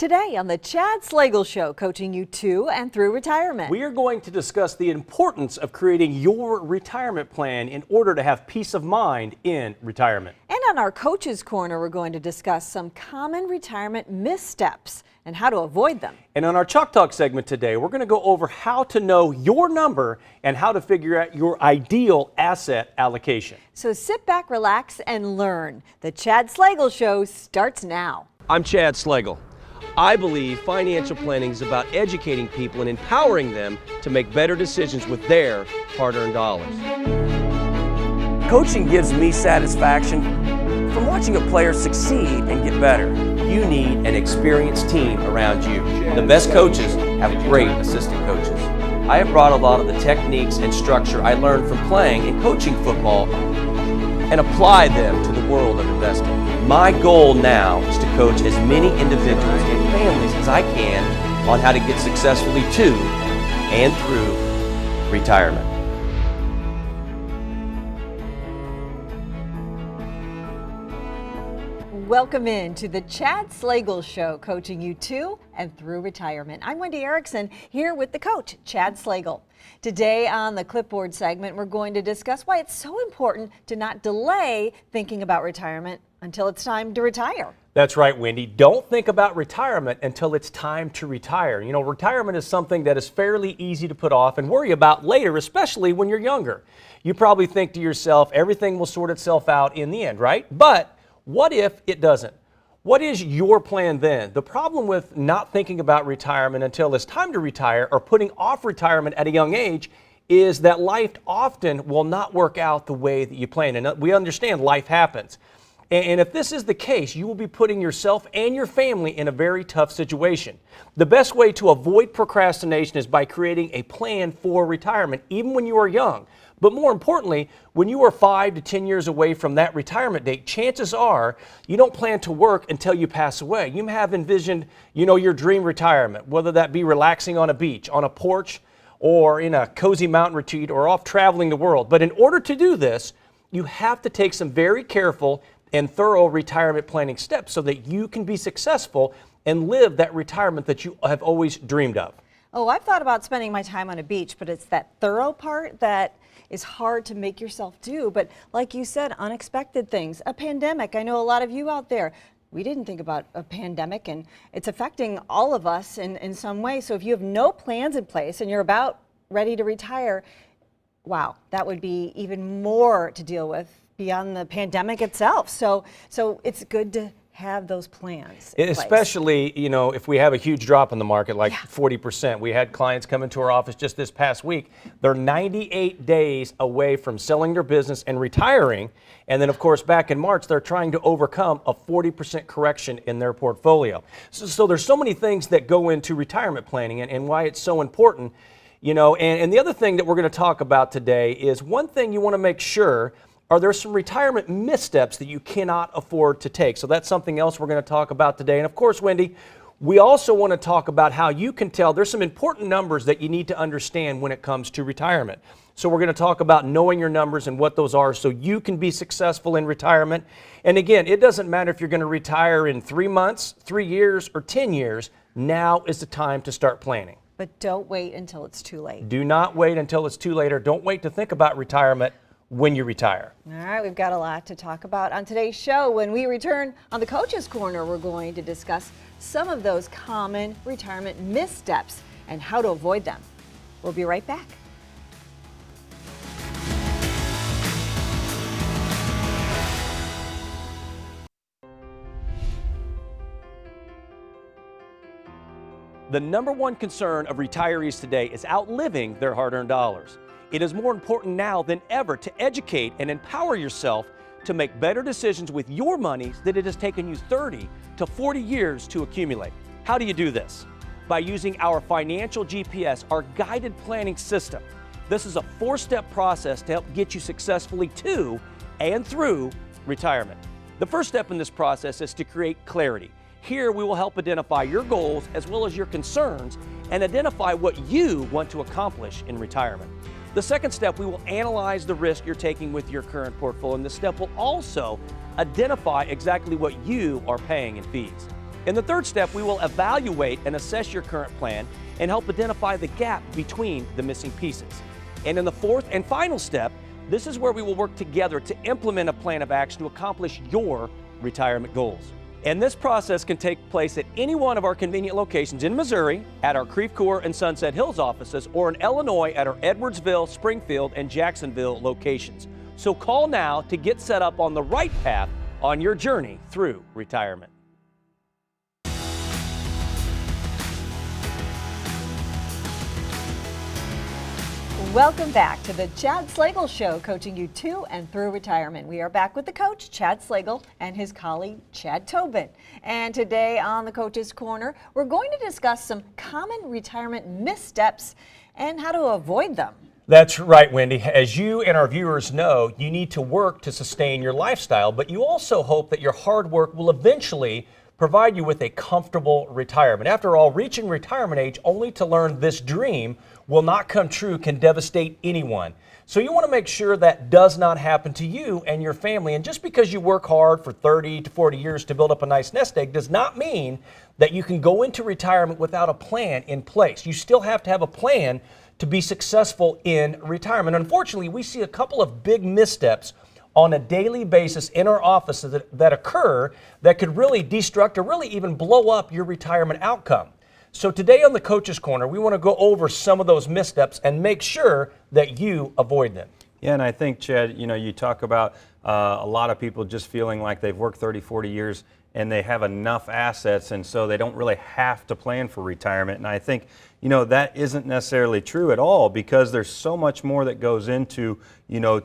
Today on the Chad Slagle Show, coaching you to and through retirement. We are going to discuss the importance of creating your retirement plan in order to have peace of mind in retirement. And on our Coach's Corner, we're going to discuss some common retirement missteps and how to avoid them. And on our Chalk Talk segment today, we're going to go over how to know your number and how to figure out your ideal asset allocation. So sit back, relax, and learn. The Chad Slagle Show starts now. I'm Chad Slagle. I believe financial planning is about educating people and empowering them to make better decisions with their hard-earned dollars. Coaching gives me satisfaction from watching a player succeed and get better. You need an experienced team around you. The best coaches have great assistant coaches. I have brought a lot of the techniques and structure I learned from playing and coaching football and apply them to the world of investing. My goal now is to coach as many individuals and families as I can on how to get successfully to and through retirement. Welcome in to the Chad Slagle Show, coaching you to and through retirement. I'm Wendy Erickson, here with the coach, Chad Slagle. Today on the Clipboard segment, we're going to discuss why it's so important to not delay thinking about retirement until it's time to retire. That's right, Wendy. Don't think about retirement until it's time to retire. You know, retirement is something that is fairly easy to put off and worry about later, especially when you're younger. You probably think to yourself, everything will sort itself out in the end, right? But what if it doesn't? What is your plan then? The problem with not thinking about retirement until it's time to retire or putting off retirement at a young age is that life often will not work out the way that you plan. And we understand life happens. And if this is the case, you will be putting yourself and your family in a very tough situation. The best way to avoid procrastination is by creating a plan for retirement, even when you are young. But more importantly, when you are 5 to 10 years away from that retirement date, chances are you don't plan to work until you pass away. You have envisioned, your dream retirement, whether that be relaxing on a beach, on a porch, or in a cozy mountain retreat, or off traveling the world. But in order to do this, you have to take some very careful and thorough retirement planning steps so that you can be successful and live that retirement that you have always dreamed of. Oh, I've thought about spending my time on a beach, but it's that thorough part that is hard to make yourself do. But like you said, unexpected things, a pandemic. I know a lot of you out there, we didn't think about a pandemic, and it's affecting all of us in some way. So if you have no plans in place and you're about ready to retire, wow, that would be even more to deal with beyond the pandemic itself. So it's good to have those plans in place. Especially, if we have a huge drop in the market, like 40%. We had clients come into our office just this past week. They're 98 days away from selling their business and retiring. And then, of course, back in March, they're trying to overcome a 40% correction in their portfolio. So there's so many things that go into retirement planning and why it's so important. And the other thing that we're going to talk about today is one thing you want to make sure. Are there some retirement missteps that you cannot afford to take? So that's something else we're going to talk about today. And of course, Wendy, we also want to talk about how you can tell. There's some important numbers that you need to understand when it comes to retirement. So we're going to talk about knowing your numbers and what those are so you can be successful in retirement. And again, it doesn't matter if you're going to retire in 3 months, 3 years, or 10 years. Now is the time to start planning. But don't wait until it's too late. Do not wait until it's too late, or don't wait to think about retirement when you retire. All right, we've got a lot to talk about on today's show. When we return on the Coach's Corner, we're going to discuss some of those common retirement missteps and how to avoid them. We'll be right back. The number one concern of retirees today is outliving their hard-earned dollars. It is more important now than ever to educate and empower yourself to make better decisions with your money that it has taken you 30 to 40 years to accumulate. How do you do this? By using our Financial GPS, our guided planning system. This is a 4-step process to help get you successfully to and through retirement. The first step in this process is to create clarity. Here we will help identify your goals as well as your concerns and identify what you want to accomplish in retirement. The second step, we will analyze the risk you're taking with your current portfolio, and this step will also identify exactly what you are paying in fees. In the third step, we will evaluate and assess your current plan and help identify the gap between the missing pieces. And in the fourth and final step, this is where we will work together to implement a plan of action to accomplish your retirement goals. And this process can take place at any one of our convenient locations in Missouri, at our Creve Coeur and Sunset Hills offices, or in Illinois at our Edwardsville, Springfield, and Jacksonville locations. So call now to get set up on the right path on your journey through retirement. Welcome back to the Chad Slagle Show, coaching you to and through retirement. We are back with the coach, Chad Slagle, and his colleague, Chad Tobin. And today on the Coach's Corner, we're going to discuss some common retirement missteps and how to avoid them. That's right, Wendy. As you and our viewers know, you need to work to sustain your lifestyle, but you also hope that your hard work will eventually provide you with a comfortable retirement. After all, reaching retirement age only to learn this dream will not come true can devastate anyone. So you want to make sure that does not happen to you and your family. And just because you work hard for 30 to 40 years to build up a nice nest egg does not mean that you can go into retirement without a plan in place. You still have to have a plan to be successful in retirement. Unfortunately, we see a couple of big missteps on a daily basis in our offices that occur that could really destruct or really even blow up your retirement outcome. So today on the Coach's Corner, we want to go over some of those missteps and make sure that you avoid them. Yeah, and I think, Chad, you talk about a lot of people just feeling like they've worked 30, 40 years and they have enough assets, and so they don't really have to plan for retirement. And I think, that isn't necessarily true at all, because there's so much more that goes into,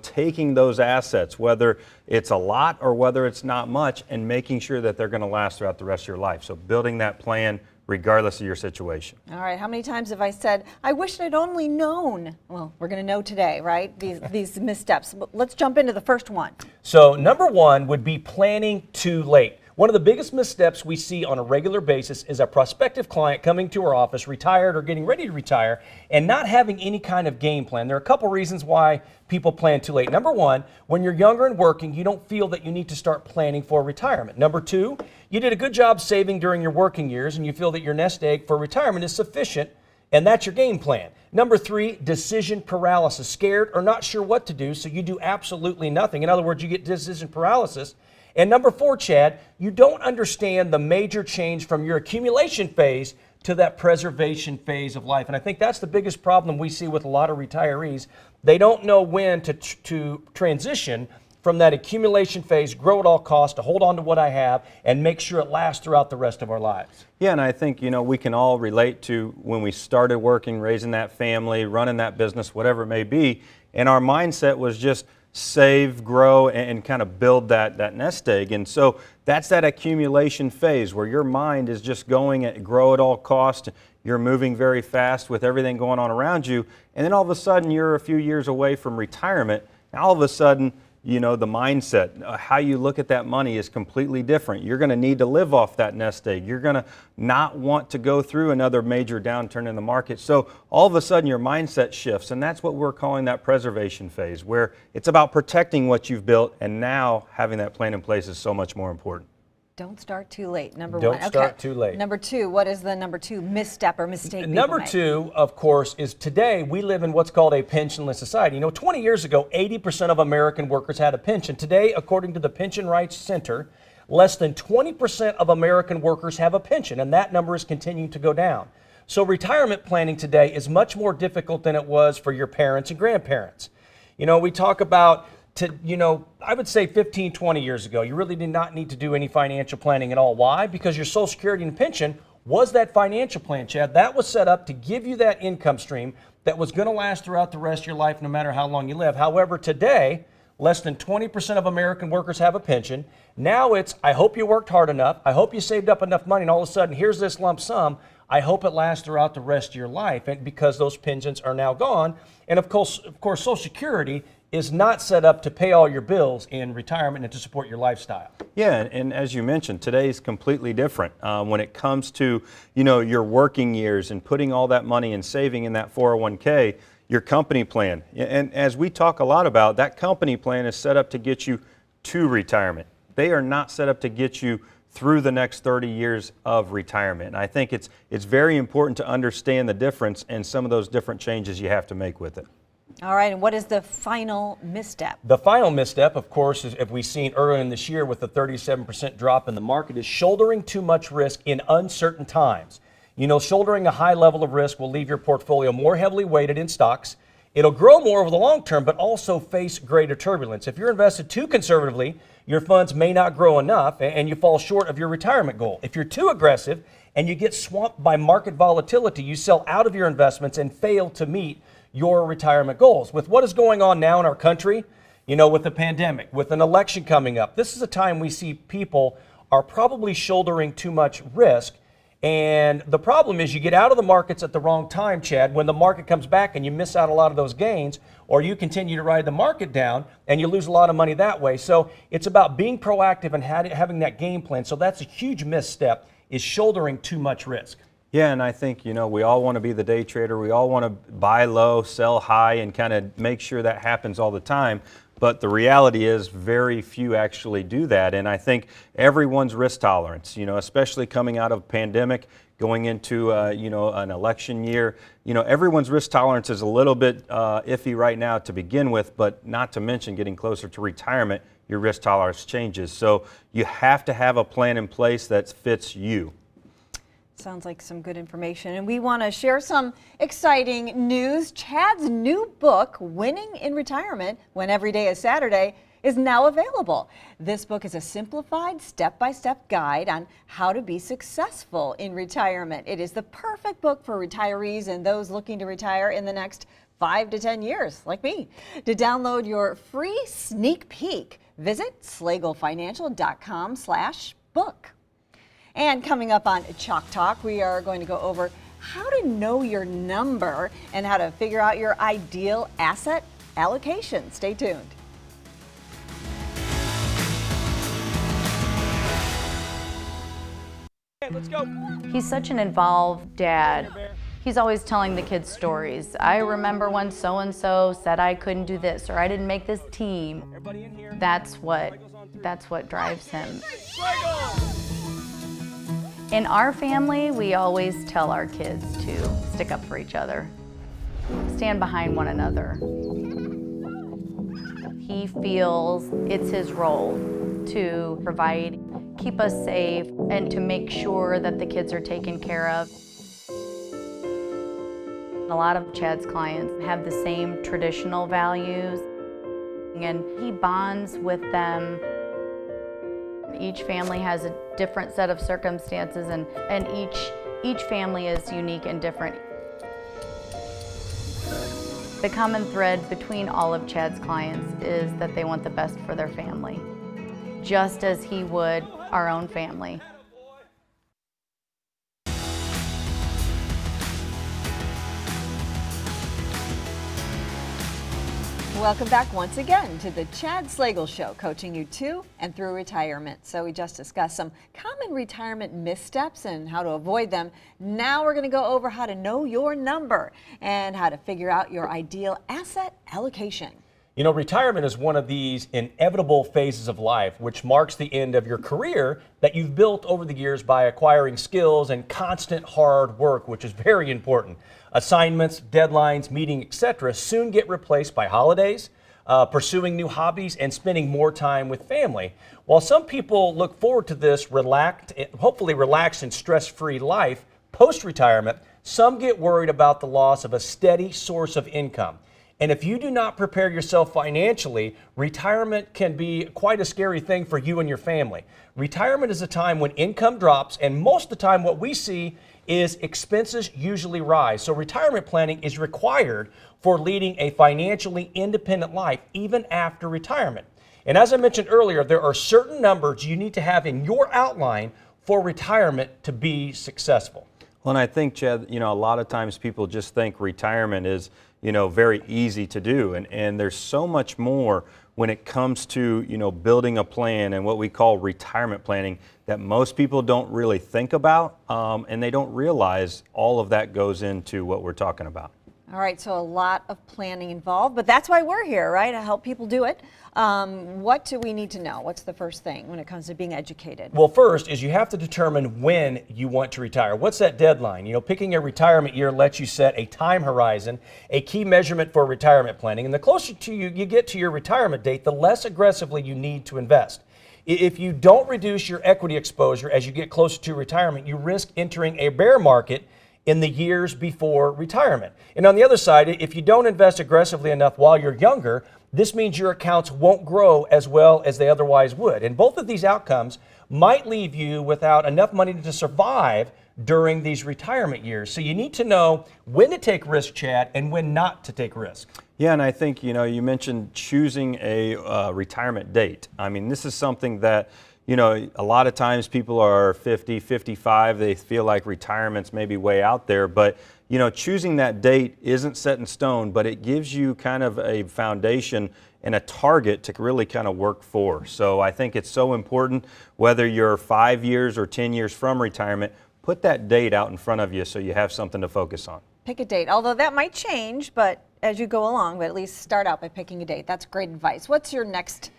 taking those assets, whether it's a lot or whether it's not much, and making sure that they're going to last throughout the rest of your life. So building that plan regardless of your situation. All right, how many times have I said, I wish I'd only known? Well, we're going to know today, right? These missteps. Let's jump into the first one. So number one would be planning too late. One of the biggest missteps we see on a regular basis is a prospective client coming to our office, retired or getting ready to retire, and not having any kind of game plan. There are a couple reasons why people plan too late. Number one, when you're younger and working, you don't feel that you need to start planning for retirement. Number two, you did a good job saving during your working years and you feel that your nest egg for retirement is sufficient, and that's your game plan. Number three, decision paralysis. Scared or not sure what to do, so you do absolutely nothing. In other words, you get decision paralysis. And number four, Chad, you don't understand the major change from your accumulation phase to that preservation phase of life. And I think that's the biggest problem we see with a lot of retirees. They don't know when to transition from that accumulation phase, grow at all costs, to hold on to what I have and make sure it lasts throughout the rest of our lives. Yeah, and I think, we can all relate to when we started working, raising that family, running that business, whatever it may be, and our mindset was just save, grow, and kind of build that nest egg. And so that's that accumulation phase where your mind is just going at grow at all cost. You're moving very fast with everything going on around you. And then all of a sudden you're a few years away from retirement. And all of a sudden, the mindset, how you look at that money is completely different. You're going to need to live off that nest egg. You're going to not want to go through another major downturn in the market. So all of a sudden your mindset shifts, and that's what we're calling that preservation phase, where it's about protecting what you've built, and now having that plan in place is so much more important. Don't start too late, number Don't one. Okay. start too late. Number two, what is the number two misstep or mistake people Number make? two, of course, is today we live in what's called a pensionless society. 20 years ago, 80% of American workers had a pension. Today, according to the Pension Rights Center, less than 20% of American workers have a pension, and that number is continuing to go down. So retirement planning today is much more difficult than it was for your parents and grandparents. We talk about I would say 15, 20 years ago, you really did not need to do any financial planning at all. Why? Because your Social Security and pension was that financial plan, Chad. That was set up to give you that income stream that was going to last throughout the rest of your life, no matter how long you live. However, today, less than 20% of American workers have a pension. Now it's, I hope you worked hard enough. I hope you saved up enough money, and all of a sudden, here's this lump sum. I hope it lasts throughout the rest of your life, and because those pensions are now gone. And of course, Social Security is not set up to pay all your bills in retirement and to support your lifestyle. Yeah, and as you mentioned, today is completely different when it comes to, your working years and putting all that money and saving in that 401k, your company plan. And as we talk a lot about, that company plan is set up to get you to retirement. They are not set up to get you through the next 30 years of retirement. And I think it's very important to understand the difference and some of those different changes you have to make with it. All right, and what is the final misstep? The final misstep, of course, is if we've seen earlier in this year with the 37% drop in the market, is shouldering too much risk in uncertain times. You know, shouldering a high level of risk will leave your portfolio more heavily weighted in stocks. It'll grow more over the long term, but also face greater turbulence. If you're invested too conservatively, your funds may not grow enough and you fall short of your retirement goal. If you're too aggressive and you get swamped by market volatility, you sell out of your investments and fail to meet your retirement goals. With what is going on now in our country, you know, with the pandemic, with an election coming up, this is a time we see people are probably shouldering too much risk. And the problem is you get out of the markets at the wrong time, Chad, when the market comes back and you miss out a lot of those gains, or you continue to ride the market down and you lose a lot of money that way. So it's about being proactive and having that game plan. So that's a huge misstep, is shouldering too much risk. Yeah, and I think, you know, we all want to be the day trader. We all want to buy low, sell high, and kind of make sure that happens all the time. But the reality is very few actually do that. And I think everyone's risk tolerance, you know, especially coming out of a pandemic, going into, you know, an election year, you know, everyone's risk tolerance is a little bit iffy right now to begin with, but not to mention getting closer to retirement, your risk tolerance changes. So you have to have a plan in place that fits you. Sounds like some good information. And we want to share some exciting news. Chad's new book, Winning in Retirement When Every Day is Saturday, is now available. This book is a simplified step-by-step guide on how to be successful in retirement. It is the perfect book for retirees and those looking to retire in the next 5 to 10 years, like me. To download your free sneak peek, visit slagelfinancial.com/book. And coming up on Chalk Talk, we are going to go over how to know your number and how to figure out your ideal asset allocation. Stay tuned. Okay, let's go. He's such an involved dad. He's always telling the kids stories. I remember when so-and-so said I couldn't do this, or I didn't make this team. Everybody in here. That's what drives him. In our family, we always tell our kids to stick up for each other, stand behind one another. He feels it's his role to provide, keep us safe, and to make sure that the kids are taken care of. A lot of Chad's clients have the same traditional values, and he bonds with them. Each family has a different set of circumstances, and each family is unique and different. The common thread between all of Chad's clients is that they want the best for their family, just as he would our own family. Welcome back once again to the Chad Slagle Show, coaching you to and through retirement. So we just discussed some common retirement missteps and how to avoid them. Now we're going to go over how to know your number and how to figure out your ideal asset allocation. You know, retirement is one of these inevitable phases of life, which marks the end of your career that you've built over the years by acquiring skills and constant hard work, which is very important. Assignments, deadlines, meeting, etc. soon get replaced by holidays, pursuing new hobbies, and spending more time with family. While some people look forward to this hopefully relaxed and stress-free life post-retirement, some get worried about the loss of a steady source of income. And if you do not prepare yourself financially, retirement can be quite a scary thing for you and your family. Retirement is a time when income drops, and most of the time what we see is expenses usually rise. So retirement planning is required for leading a financially independent life even after retirement. And as I mentioned earlier, there are certain numbers you need to have in your outline for retirement to be successful. Well, and I think, Chad, you know, a lot of times people just think retirement is, you know, very easy to do. And there's so much more when it comes to, you know, building a plan and what we call retirement planning that most people don't really think about, and they don't realize all of that goes into what we're talking about. All right, so a lot of planning involved, but that's why we're here, right? To help people do it. What do we need to know? What's the first thing when it comes to being educated? Well, first is you have to determine when you want to retire. What's that deadline? You know, picking a retirement year lets you set a time horizon, a key measurement for retirement planning. And the closer to you get to your retirement date, the less aggressively you need to invest. If you don't reduce your equity exposure as you get closer to retirement, you risk entering a bear market in the years before retirement. And on the other side, if you don't invest aggressively enough while you're younger, this means your accounts won't grow as well as they otherwise would. And both of these outcomes might leave you without enough money to survive during these retirement years. So you need to know when to take risk, Chad, and when not to take risk. Yeah, and I think, you mentioned choosing a retirement date. I mean, this is something that, a lot of times people are 50, 55, they feel like retirement's maybe way out there, but, choosing that date isn't set in stone, but it gives you kind of a foundation and a target to really kind of work for. So I think it's so important, whether you're 5 years or 10 years from retirement, put that date out in front of you so you have something to focus on. Pick a date, although that might change, but as you go along, but at least start out by picking a date. That's great advice. What's your next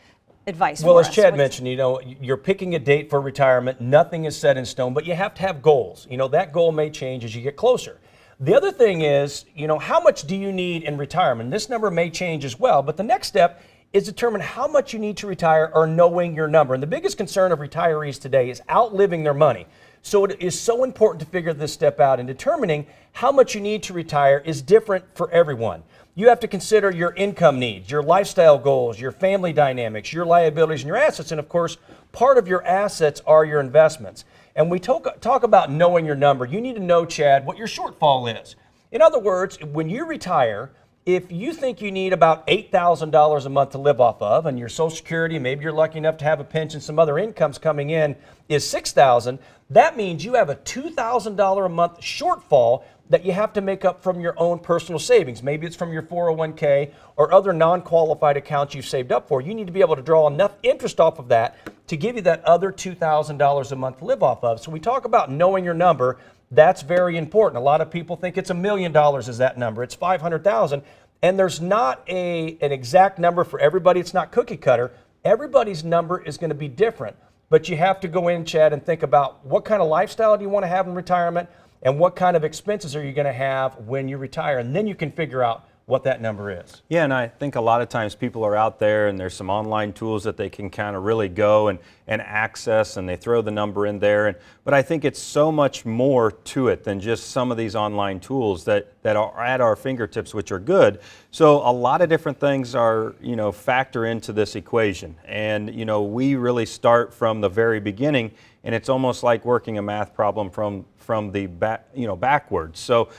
advice Well, for as us? Chad mentioned, you're picking a date for retirement. Nothing is set in stone, but you have to have goals. That goal may change as you get closer. The other thing is, how much do you need in retirement? This number may change as well, but the next step is determine how much you need to retire or knowing your number. And the biggest concern of retirees today is outliving their money. So it is so important to figure this step out, and determining how much you need to retire is different for everyone. You have to consider your income needs, your lifestyle goals, your family dynamics, your liabilities, and your assets. And of course, part of your assets are your investments. And we talk about knowing your number. You need to know, Chad, what your shortfall is. In other words, when you retire, if you think you need about $8,000 a month to live off of, and your Social Security, maybe you're lucky enough to have a pension, some other incomes coming in, is $6,000, that means you have a $2,000 a month shortfall that you have to make up from your own personal savings. Maybe it's from your 401k or other non-qualified accounts you've saved up for. You need to be able to draw enough interest off of that to give you that other $2,000 a month to live off of. So we talk about knowing your number. That's very important. A lot of people think it's $1 million is that number. It's 500,000. And there's not an exact number for everybody. It's not cookie cutter. Everybody's number is going to be different. But you have to go in, Chad, and think about what kind of lifestyle do you want to have in retirement, and what kind of expenses are you going to have when you retire. And then you can figure out what that number is. Yeah, and I think a lot of times people are out there and there's some online tools that they can kind of really go and access, and they throw the number in there. But I think it's so much more to it than just some of these online tools that are at our fingertips, which are good. So a lot of different things are, factor into this equation. And, we really start from the very beginning, and it's almost like working a math problem from the back, backwards. So,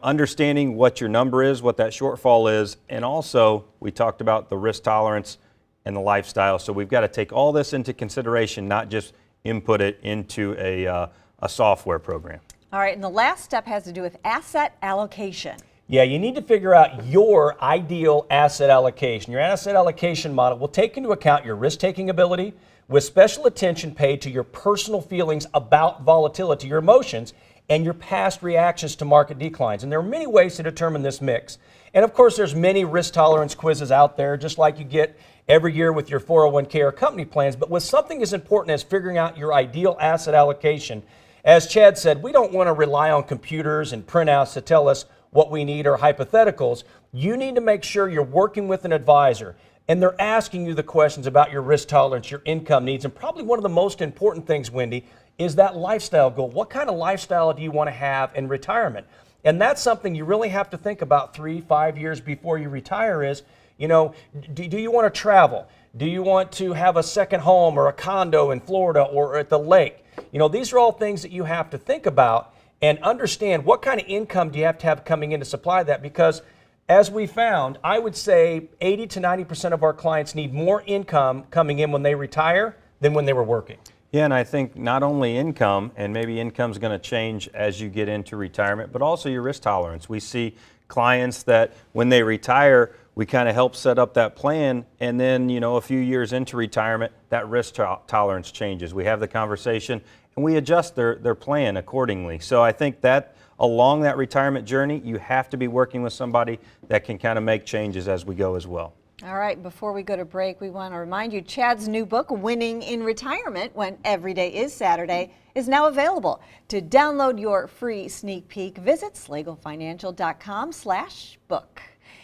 understanding what your number is, what that shortfall is, and also we talked about the risk tolerance and the lifestyle. So we've got to take all this into consideration, not just input it into a software program. All right, and the last step has to do with asset allocation. Yeah, you need to figure out your ideal asset allocation. Your asset allocation model will take into account your risk-taking ability, with special attention paid to your personal feelings about volatility, your emotions, and your past reactions to market declines. And there are many ways to determine this mix. And of course, there's many risk tolerance quizzes out there, just like you get every year with your 401k or company plans. But with something as important as figuring out your ideal asset allocation, as Chad said, we don't want to rely on computers and printouts to tell us what we need or hypotheticals. You need to make sure you're working with an advisor, and they're asking you the questions about your risk tolerance, your income needs, and probably one of the most important things, Wendy, is that lifestyle goal. What kind of lifestyle do you want to have in retirement? And that's something you really have to think about 3-5 years before you retire is, do you want to travel? Do you want to have a second home or a condo in Florida or at the lake? These are all things that you have to think about and understand what kind of income do you have to have coming in to supply that, because as we found, I would say 80 to 90% of our clients need more income coming in when they retire than when they were working. Yeah, and I think not only income, and maybe income's going to change as you get into retirement, but also your risk tolerance. We see clients that when they retire, we kind of help set up that plan, and then, a few years into retirement, that risk tolerance changes. We have the conversation, and we adjust their plan accordingly. So I think that along that retirement journey, you have to be working with somebody that can kind of make changes as we go as well. All right, before we go to break, we want to remind you Chad's new book, Winning in Retirement When Every Day is Saturday, is now available. To download your free sneak peek, visit slagelfinancial.com/book.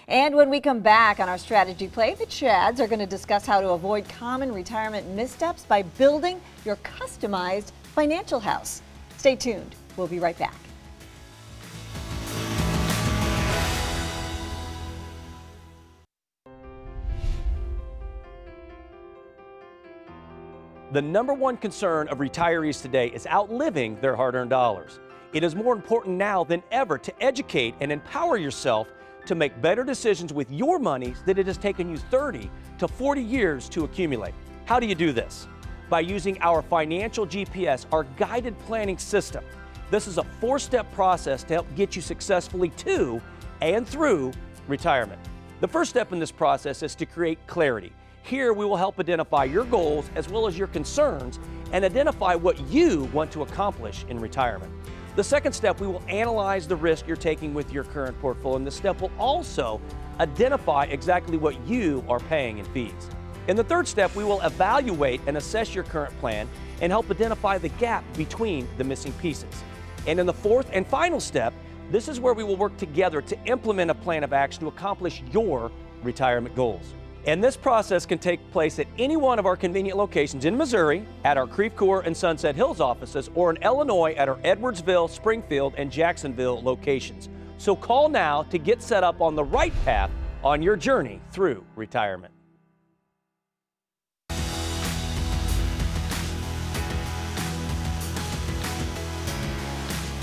And when we come back on our strategy play, the Chads are going to discuss how to avoid common retirement missteps by building your customized financial house. Stay tuned. We'll be right back. The number one concern of retirees today is outliving their hard-earned dollars. It is more important now than ever to educate and empower yourself to make better decisions with your money than it has taken you 30 to 40 years to accumulate. How do you do this? By using our Financial GPS, our guided planning system. This is a 4-step process to help get you successfully to and through retirement. The first step in this process is to create clarity. Here we will help identify your goals as well as your concerns and identify what you want to accomplish in retirement. The second step, we will analyze the risk you're taking with your current portfolio, and this step will also identify exactly what you are paying in fees. In the third step, we will evaluate and assess your current plan and help identify the gap between the missing pieces. And in the fourth and final step, this is where we will work together to implement a plan of action to accomplish your retirement goals. And this process can take place at any one of our convenient locations in Missouri, at our Creve Coeur and Sunset Hills offices, or in Illinois at our Edwardsville, Springfield, and Jacksonville locations. So call now to get set up on the right path on your journey through retirement.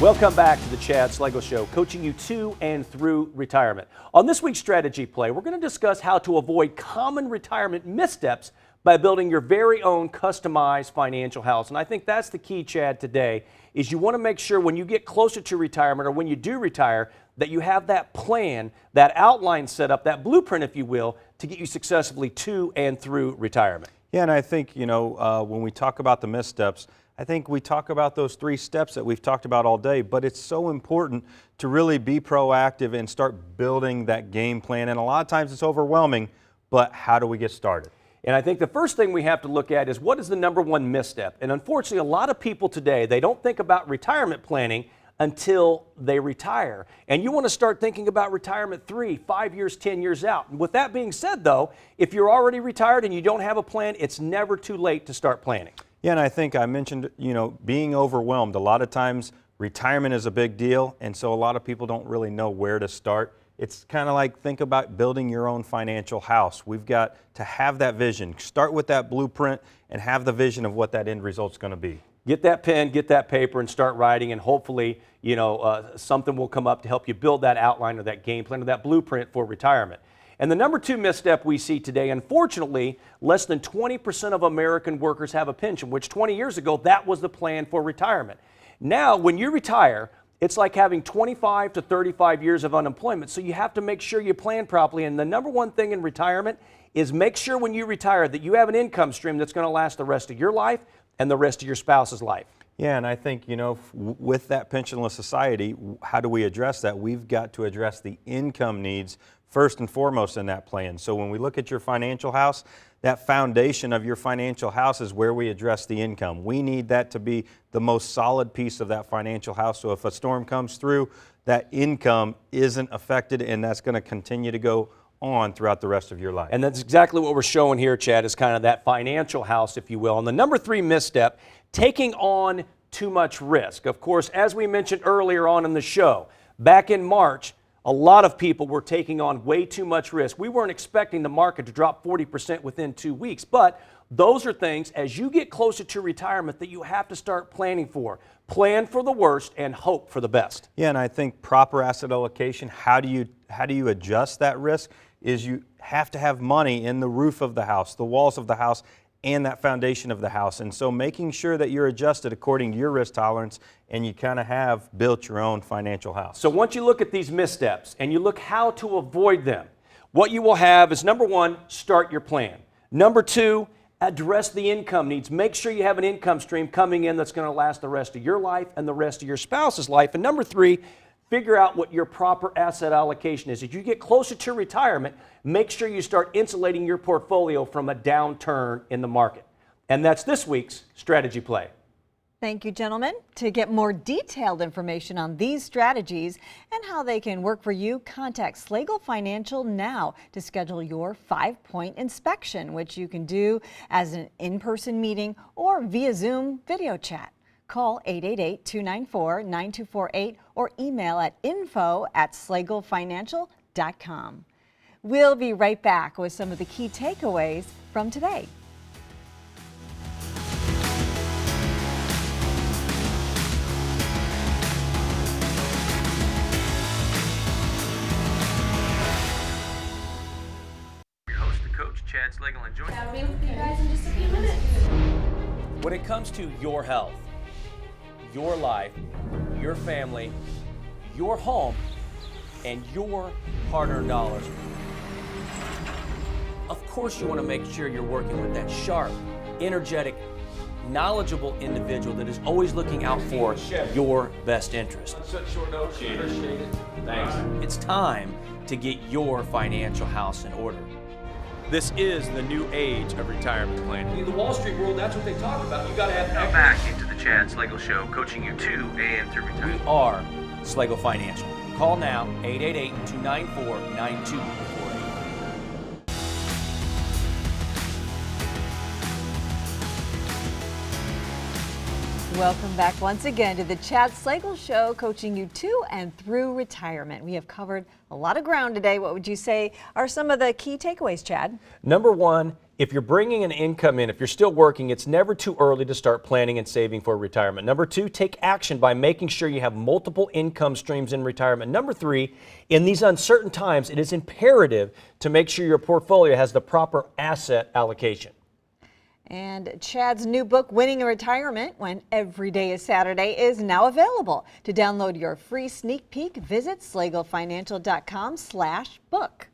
Welcome back to the Chad Slagle Show, coaching you to and through retirement. On this week's strategy play, we're going to discuss how to avoid common retirement missteps by building your very own customized financial house. And I think that's the key, Chad, today, is you want to make sure when you get closer to retirement or when you do retire that you have that plan, that outline set up, that blueprint, if you will, to get you successfully to and through retirement. Yeah, and I think, when we talk about the missteps, I think we talk about those 3 steps that we've talked about all day, but it's so important to really be proactive and start building that game plan. And a lot of times it's overwhelming, but how do we get started? And I think the first thing we have to look at is what is the number one misstep? And unfortunately, a lot of people today, they don't think about retirement planning until they retire. And you want to start thinking about retirement 3, 5 years, 10 years out. And with that being said, though, if you're already retired and you don't have a plan, it's never too late to start planning. Yeah, and I think I mentioned, being overwhelmed. A lot of times retirement is a big deal, and so a lot of people don't really know where to start. It's kind of like think about building your own financial house. We've got to have that vision. Start with that blueprint and have the vision of what that end result's going to be. Get that pen, get that paper, and start writing, and hopefully, something will come up to help you build that outline or that game plan or that blueprint for retirement. And the number 2 misstep we see today, unfortunately, less than 20% of American workers have a pension, which 20 years ago, that was the plan for retirement. Now, when you retire, it's like having 25 to 35 years of unemployment, so you have to make sure you plan properly. And the number one thing in retirement is make sure when you retire that you have an income stream that's going to last the rest of your life and the rest of your spouse's life. Yeah, and I think, with that pensionless society, how do we address that? We've got to address the income needs first and foremost in that plan. So when we look at your financial house, that foundation of your financial house is where we address the income. We need that to be the most solid piece of that financial house. So if a storm comes through, that income isn't affected, and that's going to continue to go on throughout the rest of your life. And that's exactly what we're showing here, Chad, is kind of that financial house, if you will. And the number 3 misstep, taking on too much risk. Of course, as we mentioned earlier on in the show, back in March, a lot of people were taking on way too much risk. We weren't expecting the market to drop 40% within 2 weeks, but those are things as you get closer to retirement that you have to start planning for. Plan for the worst and hope for the best. Yeah, and I think proper asset allocation, how do you adjust that risk, is you have to have money in the roof of the house, the walls of the house, and that foundation of the house. And so making sure that you're adjusted according to your risk tolerance and you kind of have built your own financial house. So once you look at these missteps and you look how to avoid them, what you will have is number 1, start your plan. Number 2, Address the income needs. Make sure you have an income stream coming in that's going to last the rest of your life and the rest of your spouse's life. And number 3, figure out what your proper asset allocation is. As you get closer to retirement, make sure you start insulating your portfolio from a downturn in the market. And that's this week's Strategy Play. Thank you, gentlemen. To get more detailed information on these strategies and how they can work for you, contact Slagle Financial now to schedule your 5-point inspection, which you can do as an in-person meeting or via Zoom video chat. Call 888-294-9248 or email at info@slaglefinancial.com. We'll be right back with some of the key takeaways from today. Coach Chad Slagle and join. I'll be with you guys in just a few minutes. When it comes to your health, your life, your family, your home, and your hard-earned dollars, of course you want to make sure you're working with that sharp, energetic, knowledgeable individual that is always looking out for your best interest. Such short notice, appreciate it. Thanks. It's time to get your financial house in order. This is the new age of retirement planning. In the Wall Street world, that's what they talk about. You got to have Now back into the Chad Slagle Show, coaching you to and through retirement. We are Slagle Financial. Call now, 888-294-9248. Welcome back once again to the Chad Slagle Show, coaching you to and through retirement. We have covered a lot of ground today. What would you say are some of the key takeaways, Chad? Number 1, if you're bringing an income in, if you're still working, it's never too early to start planning and saving for retirement. Number 2, take action by making sure you have multiple income streams in retirement. Number 3, in these uncertain times, it is imperative to make sure your portfolio has the proper asset allocation. And Chad's new book, Winning in Retirement, When Every Day is Saturday, is now available. To download your free sneak peek, visit slaglefinancial.com/book.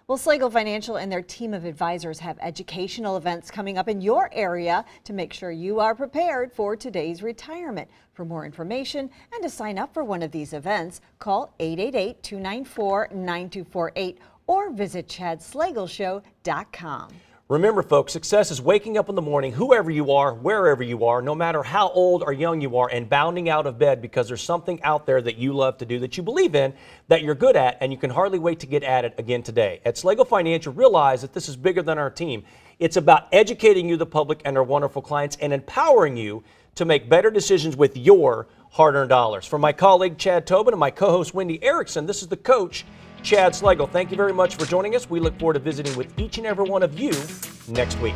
Well, Slagle Financial and their team of advisors have educational events coming up in your area to make sure you are prepared for today's retirement. For more information and to sign up for one of these events, call 888-294-9248 or visit chadslagleshow.com. Remember, folks, success is waking up in the morning, whoever you are, wherever you are, no matter how old or young you are, and bounding out of bed because there's something out there that you love to do, that you believe in, that you're good at, and you can hardly wait to get at it again today. At Slagle Financial, realize that this is bigger than our team. It's about educating you, the public, and our wonderful clients, and empowering you to make better decisions with your hard-earned dollars. For my colleague, Chad Tobin, and my co-host, Wendy Erickson, this is the coach, Chad Slagle. Thank you very much for joining us. We look forward to visiting with each and every one of you next week.